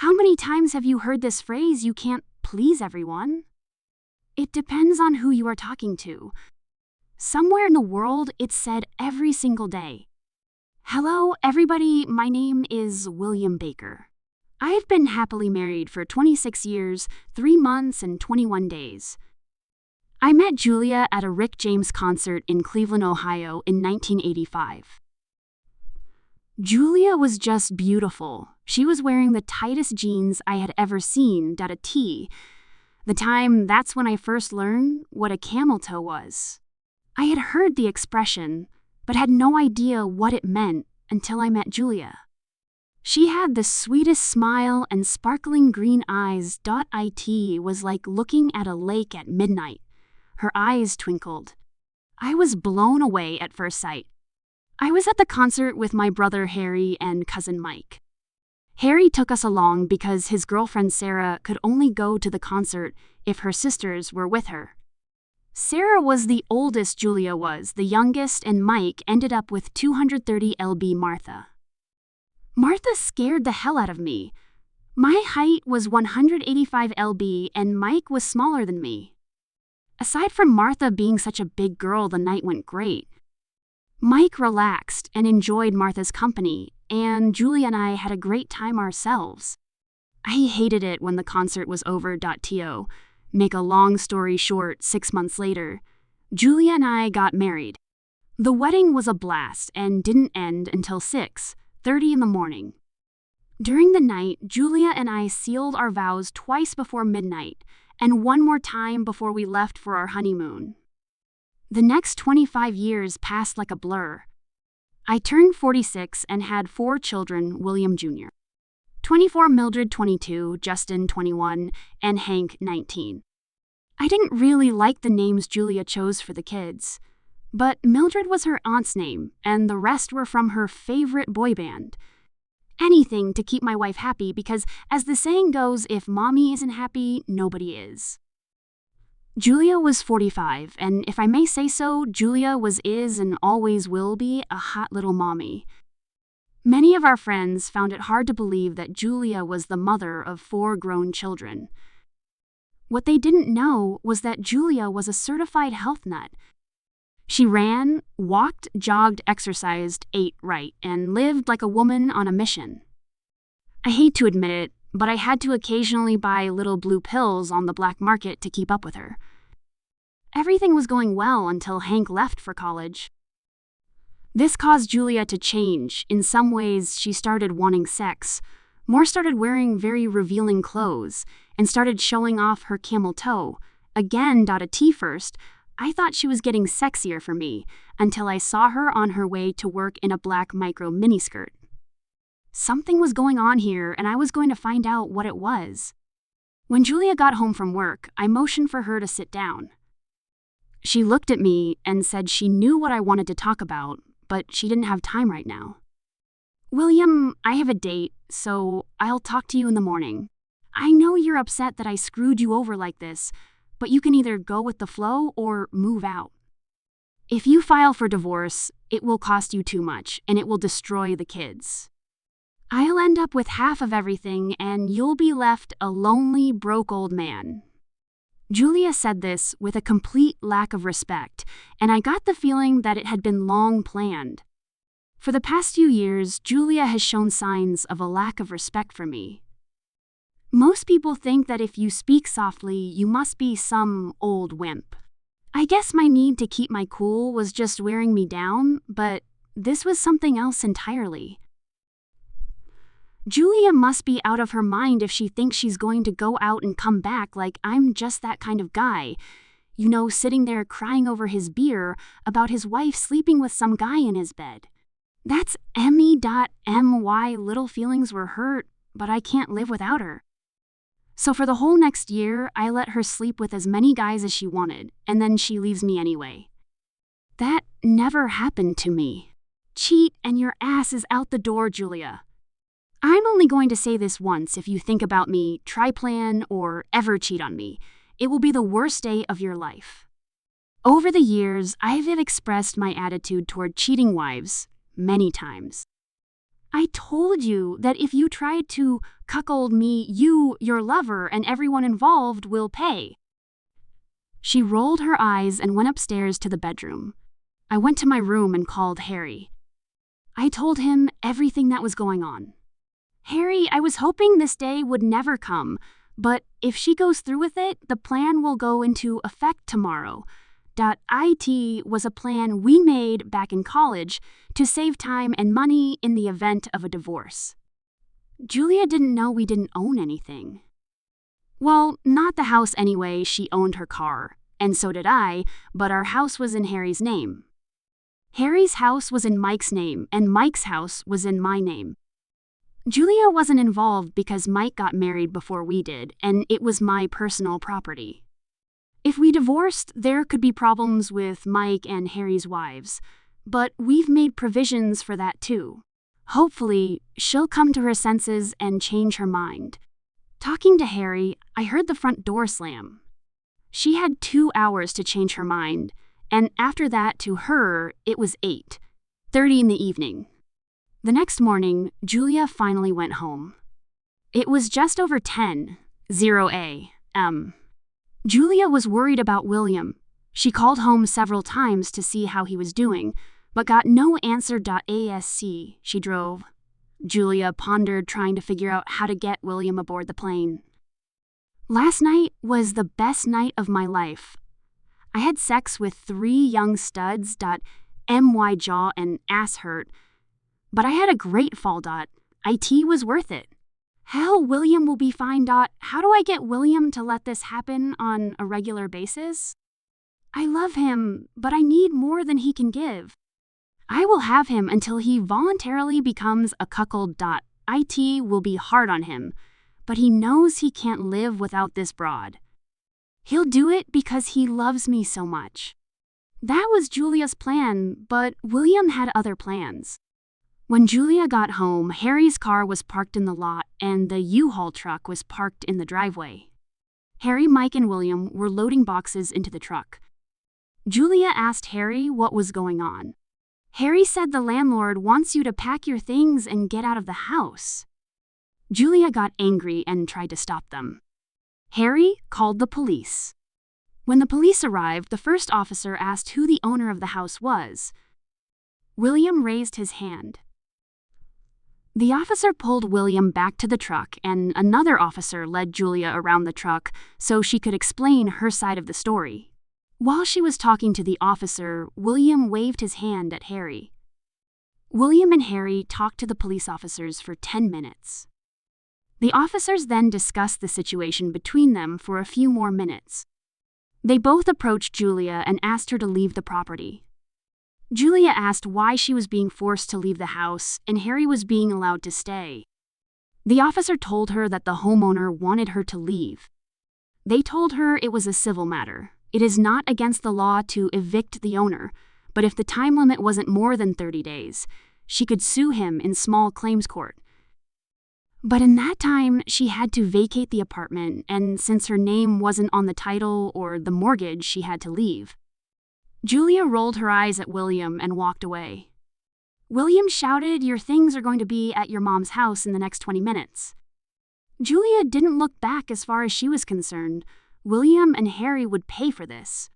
How many times have you heard this phrase, you can't please everyone? It depends on who you are talking to. Somewhere in the world, it's said every single day. Hello, everybody, my name is William Baker. I've been happily married for 26 years, 3 months, and 21 days. I met Julia at a Rick James concert in Cleveland, Ohio in 1985. Julia was just beautiful. She was wearing the tightest jeans I had ever seen, a T. That's when I first learned what a camel toe was. I had heard the expression, but had no idea what it meant until I met Julia. She had the sweetest smile and sparkling green eyes. It was like looking at a lake at midnight. Her eyes twinkled. I was blown away at first sight. I was at the concert with my brother Harry and cousin Mike. Harry took us along because his girlfriend Sarah could only go to the concert if her sisters were with her. Sarah was the oldest, Julia was the youngest, and Mike ended up with 230 lb Martha. Martha scared the hell out of me. My height was 185 lb and Mike was smaller than me. Aside from Martha being such a big girl, the night went great. Mike relaxed and enjoyed Martha's company, and Julia and I had a great time ourselves. I hated it when the concert was over. Make a long story short, 6 months later, Julia and I got married. The wedding was a blast and didn't end until 6:30 in the morning. During the night, Julia and I sealed our vows twice before midnight and one more time before we left for our honeymoon. The next 25 years passed like a blur. I turned 46 and had 4 children, William Jr. 24, Mildred 22, Justin 21, and Hank 19. I didn't really like the names Julia chose for the kids, but Mildred was her aunt's name, and the rest were from her favorite boy band. Anything to keep my wife happy because, as the saying goes, if mommy isn't happy, nobody is. Julia was 45, and if I may say so, Julia is and always will be a hot little mommy. Many of our friends found it hard to believe that Julia was the mother of 4 grown children. What they didn't know was that Julia was a certified health nut. She ran, walked, jogged, exercised, ate right, and lived like a woman on a mission. I hate to admit it, but I had to occasionally buy little blue pills on the black market to keep up with her. Everything was going well until Hank left for college. This caused Julia to change. In some ways, she started wanting sex, more started wearing very revealing clothes, and started showing off her camel toe. Again, a T first. I thought she was getting sexier for me, until I saw her on her way to work in a black micro miniskirt. Something was going on here, and I was going to find out what it was. When Julia got home from work, I motioned for her to sit down. She looked at me and said she knew what I wanted to talk about, but she didn't have time right now. William, I have a date, so I'll talk to you in the morning. I know you're upset that I screwed you over like this, but you can either go with the flow or move out. If you file for divorce, it will cost you too much, and it will destroy the kids. I'll end up with half of everything, and you'll be left a lonely, broke old man. Julia said this with a complete lack of respect, and I got the feeling that it had been long planned. For the past few years, Julia has shown signs of a lack of respect for me. Most people think that if you speak softly, you must be some old wimp. I guess my need to keep my cool was just wearing me down, but this was something else entirely. Julia must be out of her mind if she thinks she's going to go out and come back like I'm just that kind of guy. You know, sitting there crying over his beer about his wife sleeping with some guy in his bed. That's me.my. Little feelings were hurt, but I can't live without her. So for the whole next year, I let her sleep with as many guys as she wanted, and then she leaves me anyway. That never happened to me. Cheat and your ass is out the door, Julia. I'm only going to say this once. If you think about me, try plan, or ever cheat on me, it will be the worst day of your life. Over the years, I've expressed my attitude toward cheating wives many times. I told you that if you tried to cuckold me, you, your lover, and everyone involved will pay. She rolled her eyes and went upstairs to the bedroom. I went to my room and called Harry. I told him everything that was going on. Harry, I was hoping this day would never come, but if she goes through with it, the plan will go into effect tomorrow. It was a plan we made back in college to save time and money in the event of a divorce. Julia didn't know we didn't own anything. Well, not the house anyway. She owned her car, and so did I, but our house was in Harry's name. Harry's house was in Mike's name, and Mike's house was in my name. Julia wasn't involved because Mike got married before we did, and it was my personal property. If we divorced, there could be problems with Mike and Harry's wives, but we've made provisions for that too. Hopefully, she'll come to her senses and change her mind. Talking to Harry, I heard the front door slam. She had 2 hours to change her mind, and after that, to her, it was 8:30 in the evening. The next morning, Julia finally went home. It was just over 10:00 a.m. Julia was worried about William. She called home several times to see how he was doing, but got no answer. She drove. Julia pondered, trying to figure out how to get William aboard the plane. Last night was the best night of my life. I had sex with 3 young studs. My jaw and ass hurt, but I had a great fall. It was worth it. Hell, William will be fine. How do I get William to let this happen on a regular basis? I love him, but I need more than he can give. I will have him until he voluntarily becomes a cuckold. It will be hard on him, but he knows he can't live without this broad. He'll do it because he loves me so much. That was Julia's plan, but William had other plans. When Julia got home, Harry's car was parked in the lot and the U-Haul truck was parked in the driveway. Harry, Mike, and William were loading boxes into the truck. Julia asked Harry what was going on. Harry said the landlord wants you to pack your things and get out of the house. Julia got angry and tried to stop them. Harry called the police. When the police arrived, the first officer asked who the owner of the house was. William raised his hand. The officer pulled William back to the truck, and another officer led Julia around the truck so she could explain her side of the story. While she was talking to the officer, William waved his hand at Harry. William and Harry talked to the police officers for 10 minutes. The officers then discussed the situation between them for a few more minutes. They both approached Julia and asked her to leave the property. Julia asked why she was being forced to leave the house and Harry was being allowed to stay. The officer told her that the homeowner wanted her to leave. They told her it was a civil matter. It is not against the law to evict the owner, but if the time limit wasn't more than 30 days, she could sue him in small claims court. But in that time, she had to vacate the apartment, and since her name wasn't on the title or the mortgage, she had to leave. Julia rolled her eyes at William and walked away. William shouted, "Your things are going to be at your mom's house in the next 20 minutes. Julia didn't look back as far as she was concerned. William and Harry would pay for this.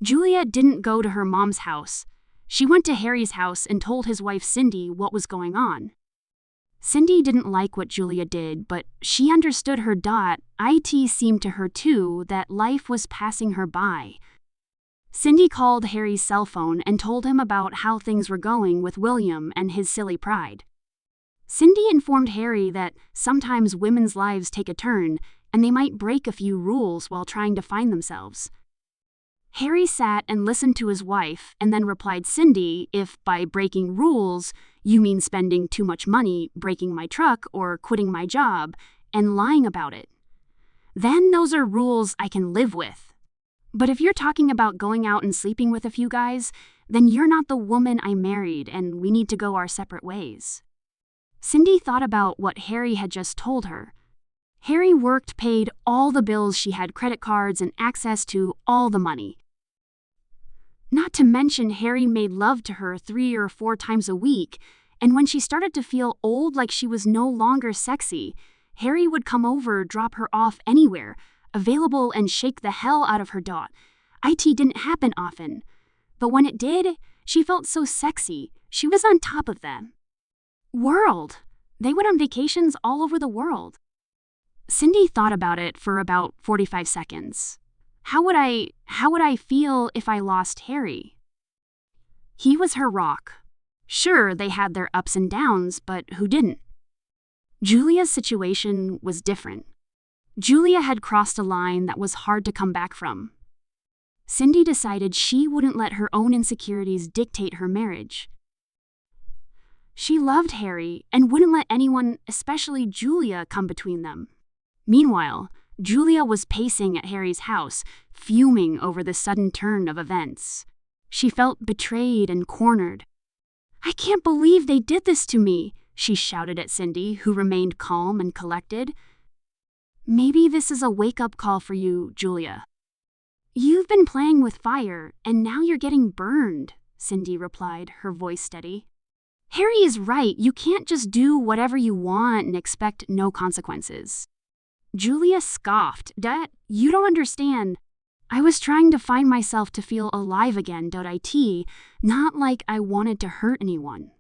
Julia didn't go to her mom's house. She went to Harry's house and told his wife Cindy what was going on. Cindy didn't like what Julia did, but she understood her. It seemed to her too that life was passing her by. Cindy called Harry's cell phone and told him about how things were going with William and his silly pride. Cindy informed Harry that sometimes women's lives take a turn and they might break a few rules while trying to find themselves. Harry sat and listened to his wife and then replied, "Cindy, if by breaking rules you mean spending too much money, breaking my truck, or quitting my job, and lying about it, then those are rules I can live with. But if you're talking about going out and sleeping with a few guys, then you're not the woman I married and we need to go our separate ways." Cindy thought about what Harry had just told her. Harry worked, paid all the bills, she had credit cards and access to all the money. Not to mention Harry made love to her 3 or 4 times a week, And when she started to feel old, like she was no longer sexy, Harry would come over, drop her off anywhere, available, and shake the hell out of her dot. It didn't happen often, but when it did, she felt so sexy. She was on top of them. World. They went on vacations all over the world. Cindy thought about it for about 45 seconds. How would I feel if I lost Harry? He was her rock. Sure, they had their ups and downs, but who didn't? Julia's situation was different. Julia had crossed a line that was hard to come back from. Cindy decided she wouldn't let her own insecurities dictate her marriage. She loved Harry and wouldn't let anyone, especially Julia, come between them. Meanwhile, Julia was pacing at Harry's house, fuming over the sudden turn of events. She felt betrayed and cornered. "I can't believe they did this to me," she shouted at Cindy, who remained calm and collected. "Maybe this is a wake-up call for you, Julia. You've been playing with fire, and now you're getting burned," Cindy replied, her voice steady. "Harry is right. You can't just do whatever you want and expect no consequences." Julia scoffed. "Dad, you don't understand. I was trying to find myself to feel alive again, not like I wanted to hurt anyone."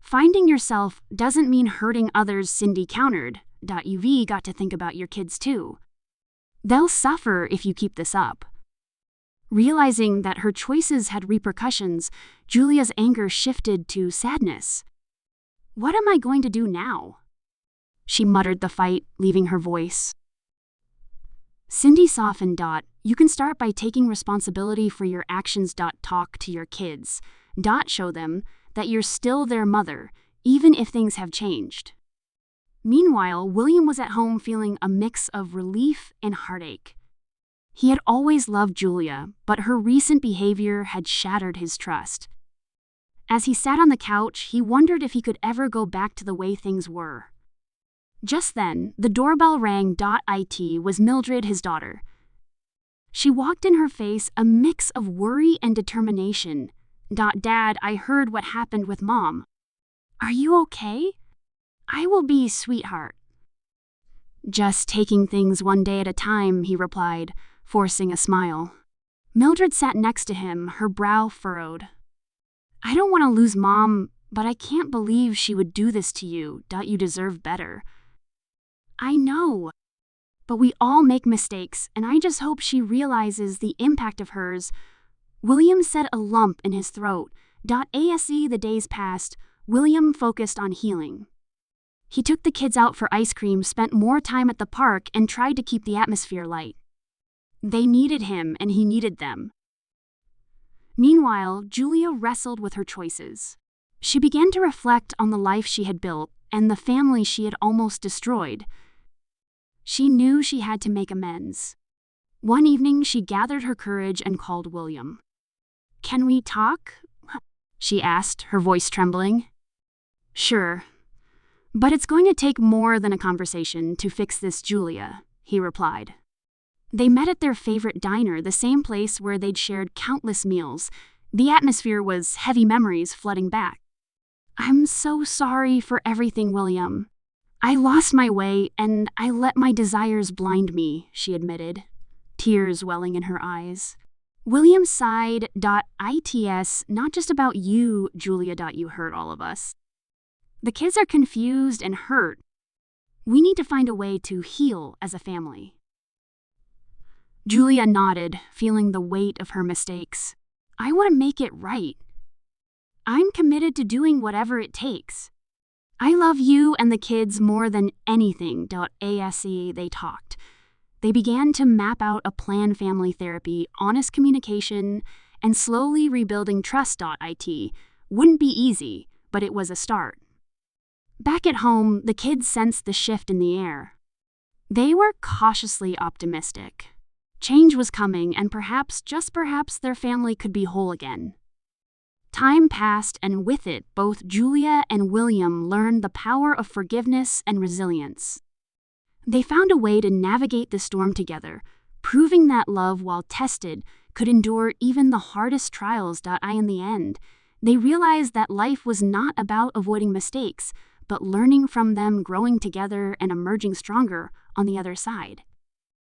"Finding yourself doesn't mean hurting others," Cindy countered. You've got to think about your kids too. They'll suffer if you keep this up." Realizing that her choices had repercussions, Julia's anger shifted to sadness. "What am I going to do now?" She muttered the fight, leaving her voice. Cindy softened. "You can start by taking responsibility for your actions. Talk to your kids. Show them that you're still their mother, even if things have changed." Meanwhile, William was at home feeling a mix of relief and heartache. He had always loved Julia, but her recent behavior had shattered his trust. As he sat on the couch, he wondered if he could ever go back to the way things were. Just then, the doorbell rang. It was Mildred, his daughter. She walked in, her face a mix of worry and determination. "Dad, I heard what happened with Mom. Are you okay?" "I will be, sweetheart." "Just taking things one day at a time," he replied, forcing a smile. Mildred sat next to him, her brow furrowed. "I don't want to lose Mom, but I can't believe she would do this to you. You deserve better." "I know, but we all make mistakes, and I just hope she realizes the impact of hers." William said, a lump in his throat. As the days passed, William focused on healing. He took the kids out for ice cream, spent more time at the park, and tried to keep the atmosphere light. They needed him, and he needed them. Meanwhile, Julia wrestled with her choices. She began to reflect on the life she had built and the family she had almost destroyed. She knew she had to make amends. One evening, she gathered her courage and called William. "Can we talk?" she asked, her voice trembling. "Sure. But it's going to take more than a conversation to fix this, Julia," he replied. They met at their favorite diner, the same place where they'd shared countless meals. The atmosphere was heavy, memories flooding back. "I'm so sorry for everything, William. I lost my way and I let my desires blind me," she admitted, tears welling in her eyes. William sighed. "It's not just about you, Julia. You hurt all of us. The kids are confused and hurt. We need to find a way to heal as a family." Julia nodded, feeling the weight of her mistakes. "I want to make it right. I'm committed to doing whatever it takes. I love you and the kids more than anything." They talked. They began to map out a plan: family therapy, honest communication, and slowly rebuilding trust. It wouldn't be easy, but it was a start. Back at home, the kids sensed the shift in the air. They were cautiously optimistic. Change was coming, and perhaps, just perhaps, their family could be whole again. Time passed, and with it, both Julia and William learned the power of forgiveness and resilience. They found a way to navigate the storm together, proving that love, while tested, could endure even the hardest trials. In the end, They realized that life was not about avoiding mistakes, but learning from them, growing together, and emerging stronger on the other side.